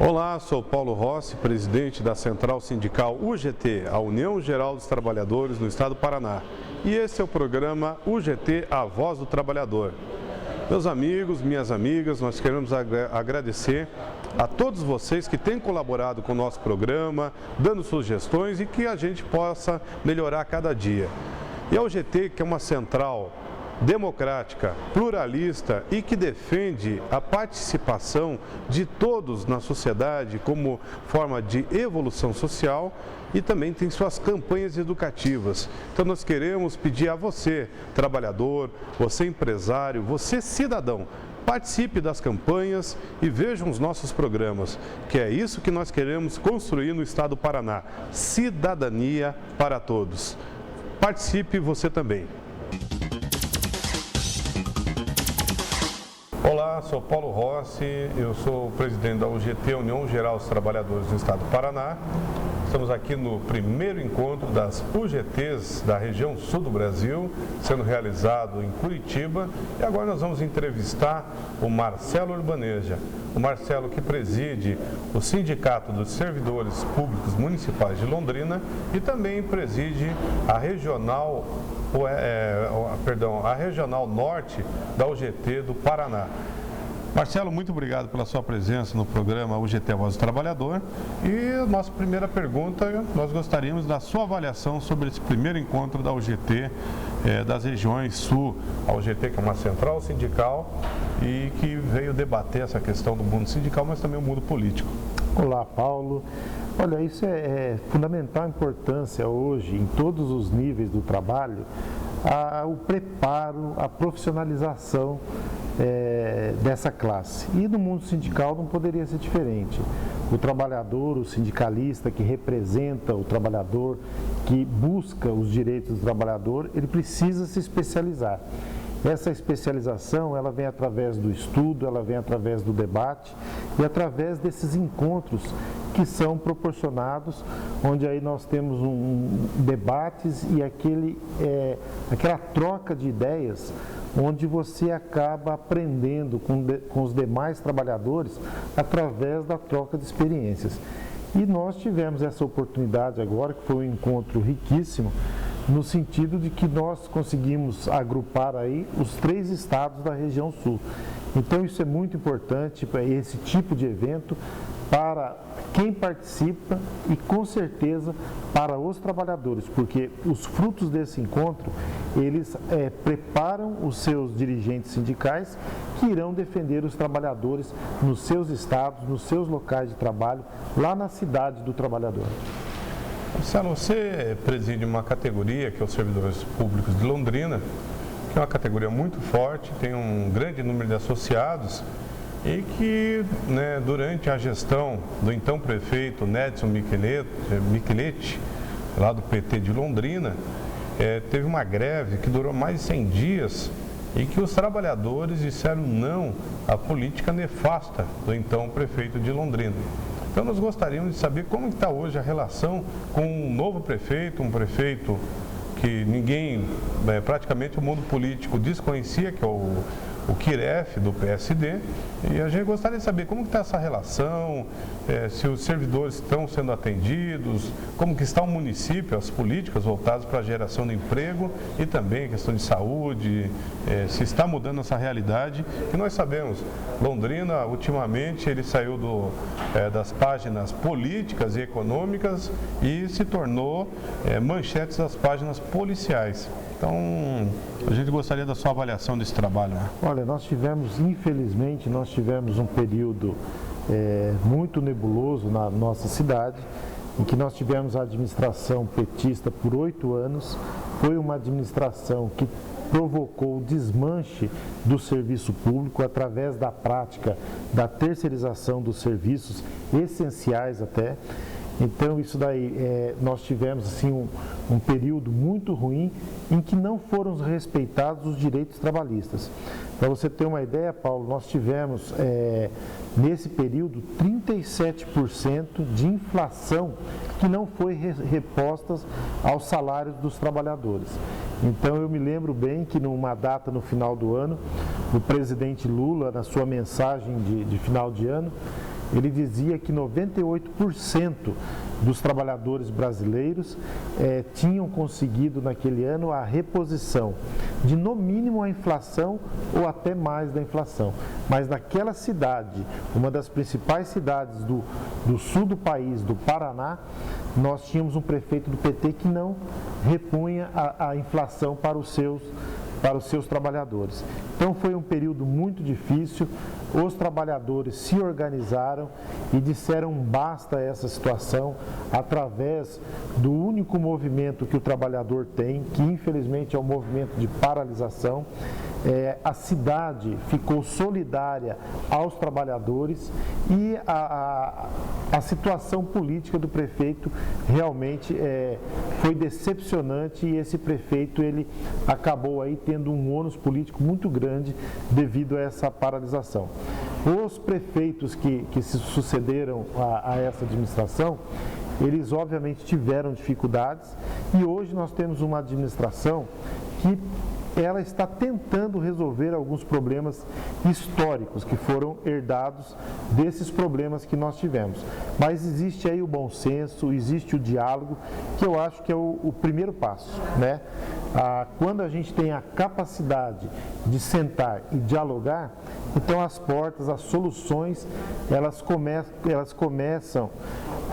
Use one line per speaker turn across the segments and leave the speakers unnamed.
Olá, sou Paulo Rossi, presidente da Central Sindical UGT, a União Geral dos Trabalhadores no Estado do Paraná. E esse é o programa UGT, a Voz do Trabalhador. Meus amigos, minhas amigas, nós queremos agradecer a todos vocês que têm colaborado com o nosso programa, dando sugestões e que a gente possa melhorar cada dia. E a UGT, que é uma central democrática, pluralista e que defende a participação de todos na sociedade como forma de evolução social e também tem suas campanhas educativas. Então nós queremos pedir a você, trabalhador, você empresário, você cidadão, participe das campanhas e vejam os nossos programas, que é isso que nós queremos construir no Estado do Paraná, cidadania para todos. Participe você também. Olá, sou Paulo Rossi, eu sou o presidente da UGT, União Geral dos Trabalhadores do Estado do Paraná. Estamos aqui no primeiro encontro das UGTs da região sul do Brasil, sendo realizado em Curitiba. E agora nós vamos entrevistar o Marcelo Urbaneja. O Marcelo que preside o Sindicato dos Servidores Públicos Municipais de Londrina e também preside a Regional Norte da UGT do Paraná. Marcelo, muito obrigado pela sua presença no programa UGT, a Voz do Trabalhador. E nossa primeira pergunta, nós gostaríamos da sua avaliação sobre esse primeiro encontro da UGT das regiões sul. A UGT, que é uma central sindical e que veio debater essa questão do mundo sindical, mas também o mundo político.
Olá, Paulo. Olha, isso é fundamental importância hoje, em todos os níveis do trabalho, o preparo, a profissionalização dessa classe. E no mundo sindical não poderia ser diferente. O trabalhador, o sindicalista que representa o trabalhador, que busca os direitos do trabalhador, ele precisa se especializar. Essa especialização, ela vem através do estudo, ela vem através do debate e através desses encontros que são proporcionados, onde aí nós temos debates e aquela troca de ideias, onde você acaba aprendendo com os demais trabalhadores através da troca de experiências. E nós tivemos essa oportunidade agora, que foi um encontro riquíssimo, no sentido de que nós conseguimos agrupar aí os 3 estados da região sul. Então isso é muito importante para esse tipo de evento, para quem participa e com certeza para os trabalhadores, porque os frutos desse encontro, eles preparam os seus dirigentes sindicais que irão defender os trabalhadores nos seus estados, nos seus locais de trabalho, lá na cidade do trabalhador.
Marcelo, você preside uma categoria que é os servidores públicos de Londrina, que é uma categoria muito forte, tem um grande número de associados e que, durante a gestão do então prefeito Nedson Micheletti, lá do PT de Londrina, teve uma greve que durou mais de 100 dias e que os trabalhadores disseram não à política nefasta do então prefeito de Londrina. Então nós gostaríamos de saber como está hoje a relação com um novo prefeito, um prefeito que ninguém, praticamente o mundo político desconhecia, que é o Kiref, do PSD, e a gente gostaria de saber como está essa relação, se os servidores estão sendo atendidos, como que está o município, as políticas voltadas para a geração de emprego e também a questão de saúde, se está mudando essa realidade, que nós sabemos, Londrina, ultimamente, ele saiu das páginas políticas e econômicas e se tornou manchetes das páginas policiais. Então, a gente gostaria da sua avaliação desse trabalho.
Olha, infelizmente, nós tivemos um período muito nebuloso na nossa cidade, em que nós tivemos a administração petista por 8 anos. Foi uma administração que provocou o desmanche do serviço público através da prática da terceirização dos serviços essenciais até. Então, isso daí, nós tivemos assim, um período muito ruim em que não foram respeitados os direitos trabalhistas. Para você ter uma ideia, Paulo, nós tivemos, nesse período, 37% de inflação que não foi repostas aos salários dos trabalhadores. Então, eu me lembro bem que numa data no final do ano, o presidente Lula, na sua mensagem de final de ano, ele dizia que 98% dos trabalhadores brasileiros tinham conseguido naquele ano a reposição de no mínimo a inflação ou até mais da inflação. Mas naquela cidade, uma das principais cidades do sul do país, do Paraná, nós tínhamos um prefeito do PT que não repunha a inflação para os seus trabalhadores. Então foi um período muito difícil, os trabalhadores se organizaram e disseram basta a essa situação através do único movimento que o trabalhador tem, que infelizmente é o movimento de paralisação. A cidade ficou solidária aos trabalhadores e a situação política do prefeito realmente foi decepcionante e esse prefeito ele acabou aí tendo um ônus político muito grande devido a essa paralisação. Os prefeitos que se sucederam a essa administração, eles obviamente tiveram dificuldades e hoje nós temos uma administração que ela está tentando resolver alguns problemas históricos que foram herdados desses problemas que nós tivemos. Mas existe aí o bom senso, existe o diálogo, que eu acho que é o primeiro passo, né? Quando a gente tem a capacidade de sentar e dialogar, então as portas, as soluções, elas começam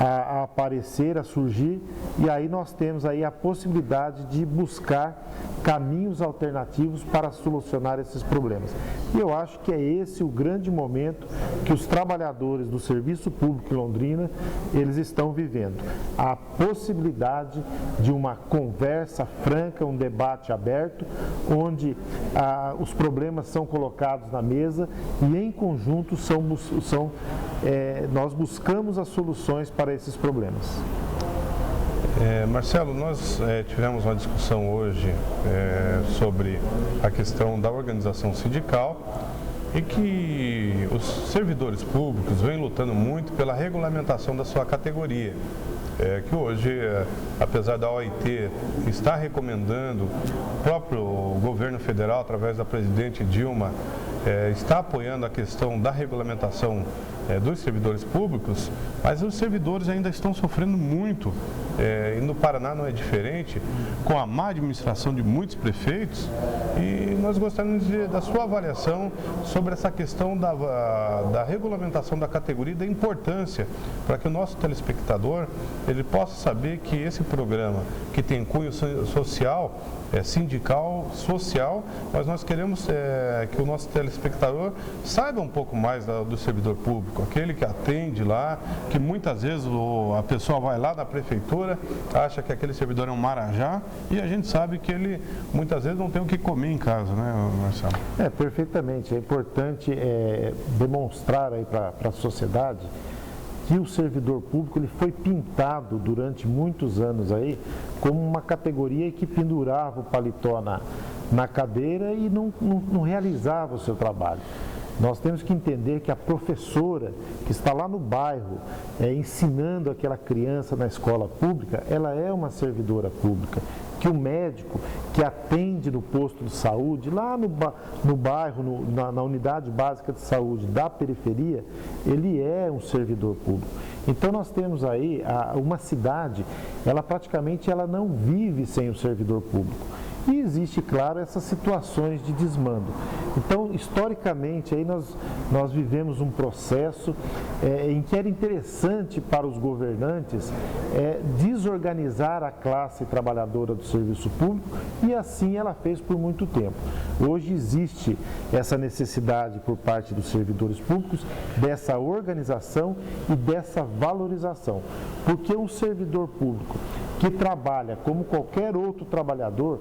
a aparecer, a surgir, e aí nós temos aí a possibilidade de buscar caminhos alternativos para solucionar esses problemas. E eu acho que é esse o grande momento que os trabalhadores do Serviço Público em Londrina, eles estão vivendo. A possibilidade de uma conversa franca, um debate aberto, onde os problemas são colocados na mesa e em conjunto nós buscamos as soluções para esses problemas.
Marcelo, nós tivemos uma discussão hoje sobre a questão da organização sindical e que os servidores públicos vêm lutando muito pela regulamentação da sua categoria. Que hoje, apesar da OIT estar recomendando, o próprio governo federal, através da presidente Dilma, está apoiando a questão da regulamentação dos servidores públicos, mas os servidores ainda estão sofrendo muito, e no Paraná não é diferente, com a má administração de muitos prefeitos, e nós gostaríamos da sua avaliação sobre essa questão da regulamentação da categoria e da importância para que o nosso telespectador ele possa saber que esse programa, que tem cunho social, sindical, social, mas nós queremos que o nosso telespectador saiba um pouco mais do servidor público, aquele que atende lá, que muitas vezes a pessoa vai lá na prefeitura, acha que aquele servidor é um marajá e a gente sabe que ele muitas vezes não tem o que comer em casa, né, Marcelo?
Perfeitamente. É importante demonstrar aí para a sociedade que o servidor público ele foi pintado durante muitos anos aí como uma categoria que pendurava o paletó na cadeira e não realizava o seu trabalho. Nós temos que entender que a professora que está lá no bairro ensinando aquela criança na escola pública, ela é uma servidora pública. Que o médico que atende no posto de saúde, lá no bairro, na unidade básica de saúde da periferia, ele é um servidor público. Então nós temos aí uma cidade, ela praticamente não vive sem o servidor público. E existe, claro, essas situações de desmando. Então, historicamente, aí nós vivemos um processo em que era interessante para os governantes desorganizar a classe trabalhadora do serviço público e assim ela fez por muito tempo. Hoje existe essa necessidade por parte dos servidores públicos dessa organização e dessa valorização. Porque um servidor público que trabalha como qualquer outro trabalhador,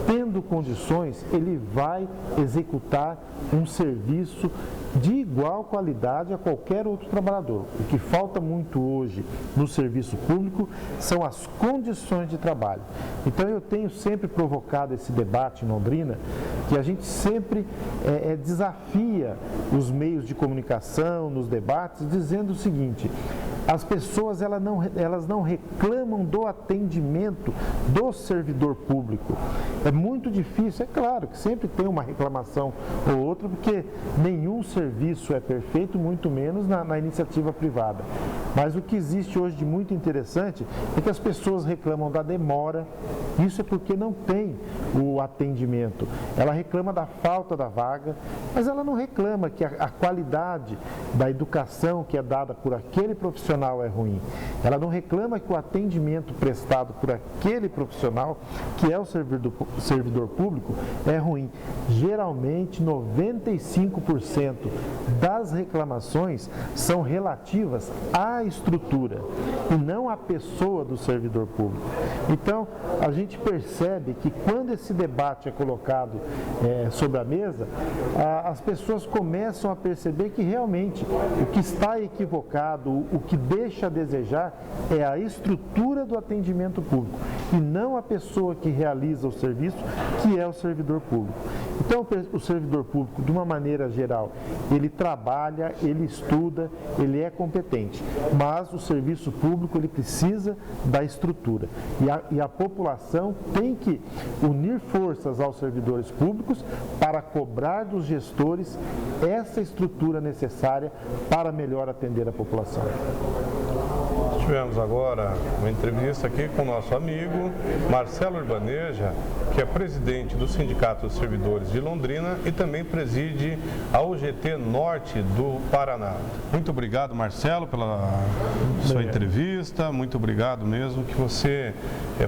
tendo condições, ele vai executar um serviço de igual qualidade a qualquer outro trabalhador. O que falta muito hoje no serviço público são as condições de trabalho. Então eu tenho sempre provocado esse debate em Londrina, que a gente sempre desafia os meios de comunicação, nos debates, dizendo o seguinte: as pessoas elas não reclamam do atendimento do servidor público. É muito difícil, é claro que sempre tem uma reclamação ou outra, porque nenhum servidor serviço é perfeito, muito menos na iniciativa privada. Mas o que existe hoje de muito interessante é que as pessoas reclamam da demora. Isso é porque não tem o atendimento. Ela reclama da falta da vaga, mas ela não reclama que a qualidade da educação que é dada por aquele profissional é ruim. Ela não reclama que o atendimento prestado por aquele profissional, que é o servidor público, é ruim. Geralmente, 95% das reclamações são relativas à estrutura e não à pessoa do servidor público. Então, a gente percebe que quando esse debate é colocado sobre a mesa, as pessoas começam a perceber que realmente o que está equivocado, o que deixa a desejar é a estrutura do atendimento público e não a pessoa que realiza o serviço, que é o servidor público. Então, o servidor público, de uma maneira geral, ele trabalha, ele estuda, ele é competente, mas o serviço público ele precisa da estrutura e a população tem que unir forças aos servidores públicos para cobrar dos gestores essa estrutura necessária para melhor atender a população.
Tivemos agora uma entrevista aqui com o nosso amigo Marcelo Urbaneja, que é presidente do Sindicato dos Servidores de Londrina e também preside a UGT Norte do Paraná. Muito obrigado, Marcelo, pela sua entrevista. Muito obrigado mesmo, que você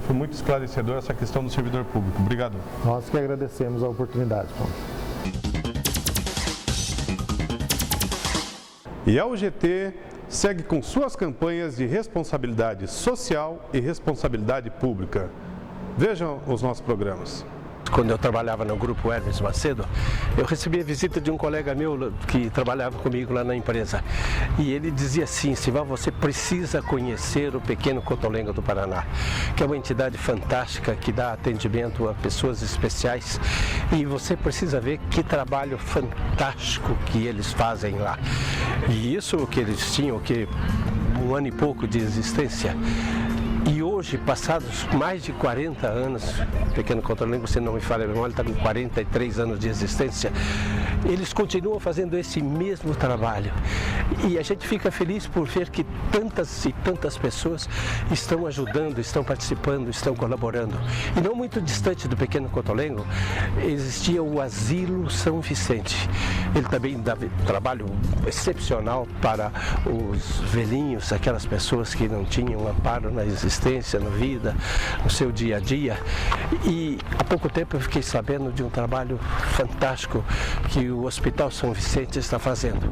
foi muito esclarecedor essa questão do servidor público. Obrigado.
Nós que agradecemos a oportunidade, Paulo.
E a UGT segue com suas campanhas de responsabilidade social e responsabilidade pública. Vejam os nossos programas.
Quando eu trabalhava no grupo Hermes Macedo, eu recebi a visita de um colega meu que trabalhava comigo lá na empresa. E ele dizia assim: Sival, você precisa conhecer o Pequeno Cotolengo do Paraná, que é uma entidade fantástica que dá atendimento a pessoas especiais. E você precisa ver que trabalho fantástico que eles fazem lá. E isso que eles tinham, que 1 ano e pouco de existência. E hoje, passados mais de 40 anos, Pequeno Cotolengo, se não me falha a memória, está com 43 anos de existência, eles continuam fazendo esse mesmo trabalho. E a gente fica feliz por ver que tantas e tantas pessoas estão ajudando, estão participando, estão colaborando. E não muito distante do Pequeno Cotolengo, existia o Asilo São Vicente. Ele também dá um trabalho excepcional para os velhinhos, aquelas pessoas que não tinham amparo na existência, na vida, no seu dia a dia. E há pouco tempo eu fiquei sabendo de um trabalho fantástico que o Hospital São Vicente está fazendo,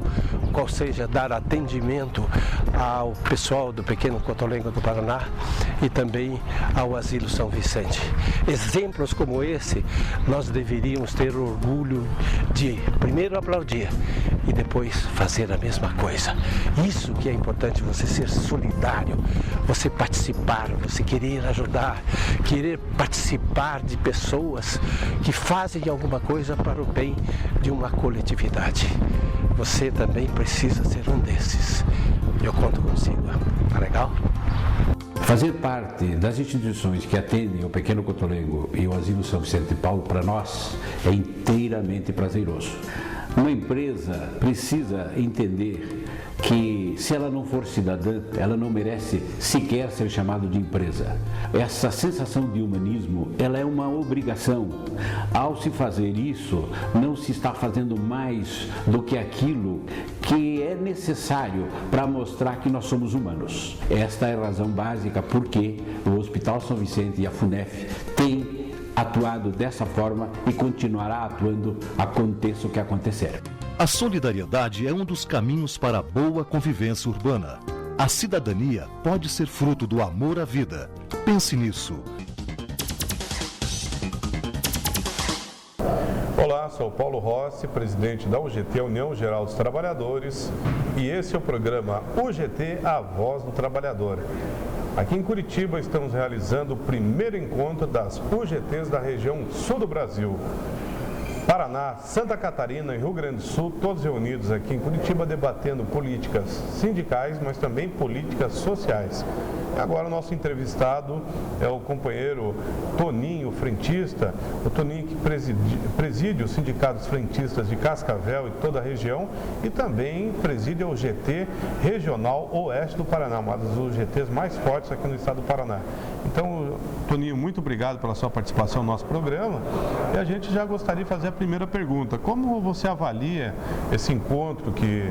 qual seja dar atendimento ao pessoal do Pequeno Cotolengo do Paraná e também ao Asilo São Vicente. Exemplos como esse, nós deveríamos ter orgulho de primeiro aplaudir e depois fazer a mesma coisa. Isso que é importante, você ser solidário, você participar, você querer ajudar, querer participar de pessoas que fazem alguma coisa para o bem de uma coletividade. Você também precisa ser um desses. Eu conto consigo. Tá legal?
Fazer parte das instituições que atendem o Pequeno Cotolengo e o Asilo São Vicente de Paulo, para nós, é inteiramente prazeroso. Uma empresa precisa entender que, se ela não for cidadã, ela não merece sequer ser chamada de empresa. Essa sensação de humanismo, ela é uma obrigação. Ao se fazer isso, não se está fazendo mais do que aquilo que é necessário para mostrar que nós somos humanos. Esta é a razão básica porque o Hospital São Vicente e a FUNEF têm atuado dessa forma e continuará atuando, aconteça o que acontecer.
A solidariedade é um dos caminhos para a boa convivência urbana. A cidadania pode ser fruto do amor à vida. Pense nisso.
Olá, sou Paulo Rossi, presidente da UGT, União Geral dos Trabalhadores, e esse é o programa UGT, a Voz do Trabalhador. Aqui em Curitiba estamos realizando o primeiro encontro das UGTs da região sul do Brasil. Paraná, Santa Catarina e Rio Grande do Sul, todos reunidos aqui em Curitiba debatendo políticas sindicais, mas também políticas sociais. E agora o nosso entrevistado é o companheiro Toninho, frentista, o Toninho que preside os sindicatos frentistas de Cascavel e toda a região e também preside o GT Regional Oeste do Paraná, uma das GTs mais fortes aqui no estado do Paraná. Então, Toninho, muito obrigado pela sua participação no nosso programa e a gente já gostaria de fazer a primeira pergunta. Como você avalia esse encontro que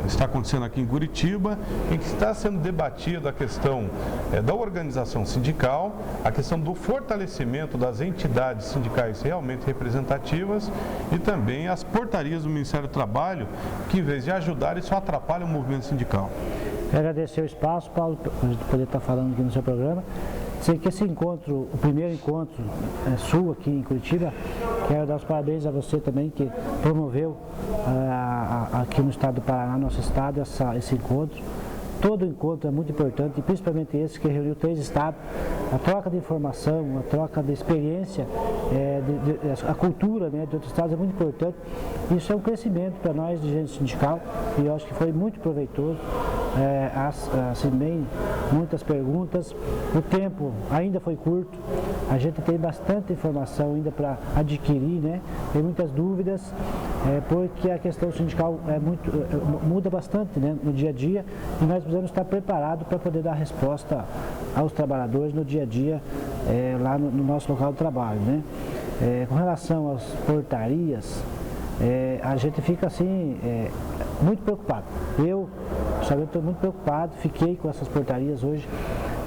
está acontecendo aqui em Curitiba, em que está sendo debatida a questão da organização sindical, a questão do fortalecimento das entidades sindicais realmente representativas e também as portarias do Ministério do Trabalho, que em vez de ajudar, isso atrapalha o movimento sindical?
Quero agradecer o espaço, Paulo, para a gente poder estar falando aqui no seu programa. Sei que esse encontro, o primeiro encontro sul aqui em Curitiba, quero dar os parabéns a você também, que promoveu aqui no estado do Paraná, nosso estado, esse encontro. Todo encontro é muito importante, principalmente esse que reuniu 3 estados. A troca de informação, a troca de experiência, a cultura, né, de outros estados é muito importante. Isso é um crescimento para nós de gente sindical e eu acho que foi muito proveitoso. Assim, bem, muitas perguntas. O tempo ainda foi curto. A gente tem bastante informação ainda para adquirir, né? Tem muitas dúvidas, porque a questão sindical muda bastante, né, no dia a dia e nós precisamos estar preparados para poder dar resposta aos trabalhadores no dia a dia, lá no nosso local de trabalho, né? Com relação às portarias, a gente fica assim, muito preocupado. Eu estou muito preocupado, fiquei com essas portarias hoje,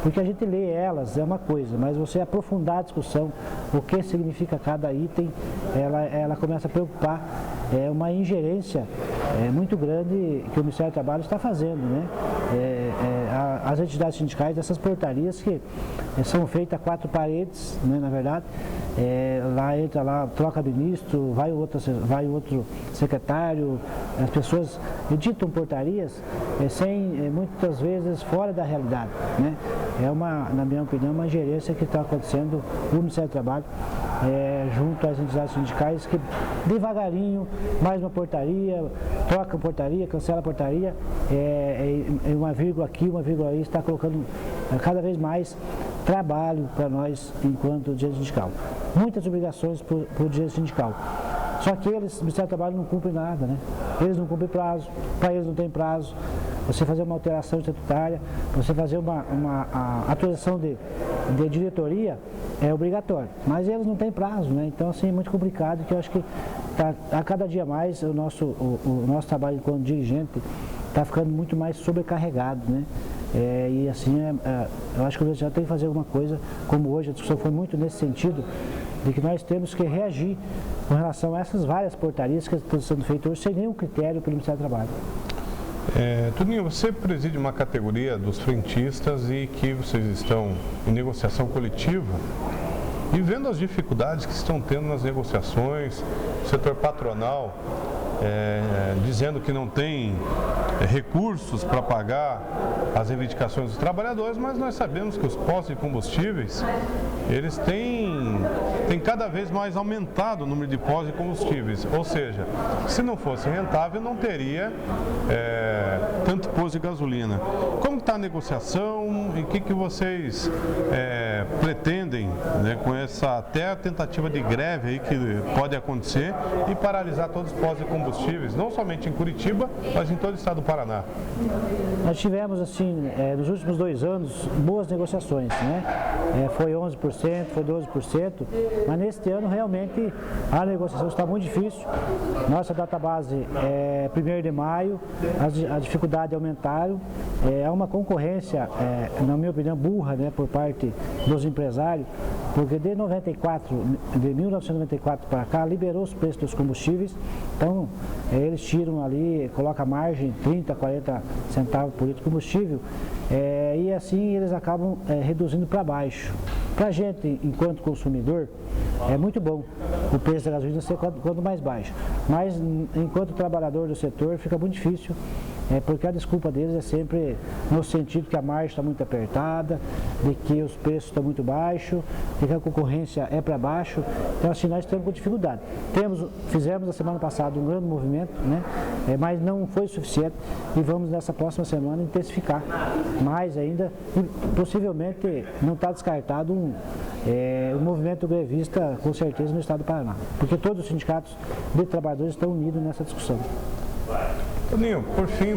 porque a gente lê elas, é uma coisa, mas você aprofundar a discussão, o que significa cada item, ela começa a preocupar. É uma ingerência muito grande que o Ministério do Trabalho está fazendo, né? As entidades sindicais, essas portarias que são feitas a 4 paredes, né, na verdade, lá entra lá, troca ministro, vai outro secretário, as pessoas editam portarias muitas vezes fora da realidade, né? Na minha opinião, uma ingerência que está acontecendo no Ministério do Trabalho, junto às entidades sindicais, que devagarinho, mais uma portaria, troca a portaria, cancela a portaria, uma vírgula aqui, uma vírgula aí, está colocando cada vez mais trabalho para nós enquanto dirigente sindical. Muitas obrigações para o dirigente sindical. Só que o Ministério do Trabalho não cumpre nada, né? Eles não cumprem prazo, para eles não tem prazo. Você fazer uma alteração estatutária, você fazer uma atualização de diretoria é obrigatório, mas eles não têm prazo, né? Então, assim, é muito complicado, que eu acho que a cada dia mais o nosso trabalho enquanto dirigente está ficando muito mais sobrecarregado, né? E assim, eu acho que o já tem que fazer alguma coisa, como hoje a discussão foi muito nesse sentido, de que nós temos que reagir com relação a essas várias portarias que estão sendo feitas hoje sem nenhum critério pelo Ministério do Trabalho.
Toninho, você preside uma categoria dos frentistas e que vocês estão em negociação coletiva e vendo as dificuldades que estão tendo nas negociações, o setor patronal dizendo que não tem recursos para pagar as reivindicações dos trabalhadores, mas nós sabemos que os postos de combustíveis, eles têm cada vez mais aumentado o número de postos de combustíveis, ou seja, se não fosse rentável não teria tanto posto de gasolina. Como está a negociação e o que vocês pretendem, né, com essa até a tentativa de greve aí que pode acontecer e paralisar todos os postos de combustíveis, não somente em Curitiba, mas em todo o estado do Paraná?
Nós tivemos, assim, nos últimos 2 anos, boas negociações, né? Foi 11%, foi 12%, mas neste ano realmente a negociação está muito difícil. Nossa database é 1º de maio, as dificuldades aumentaram, há uma concorrência, na minha opinião, burra, né, por parte dos empresários, porque de 1994 para cá, liberou os preços dos combustíveis, então eles tiram ali, colocam a margem 30, 40 centavos por litro de combustível, e assim eles acabam reduzindo para baixo. Para a gente, enquanto consumidor, é muito bom o preço da gasolina ser quanto mais baixo, mas enquanto trabalhador do setor fica muito difícil porque a desculpa deles é sempre no sentido que a margem está muito apertada, de que os preços estão muito baixos, de que a concorrência é para baixo. Então, assim, nós estamos com dificuldade. Fizemos na semana passada um grande movimento, né? Mas não foi suficiente e vamos nessa próxima semana intensificar mais ainda e possivelmente não está descartado um movimento grevista, com certeza, no estado do Paraná, porque todos os sindicatos de trabalhadores estão unidos nessa discussão.
Toninho, por fim,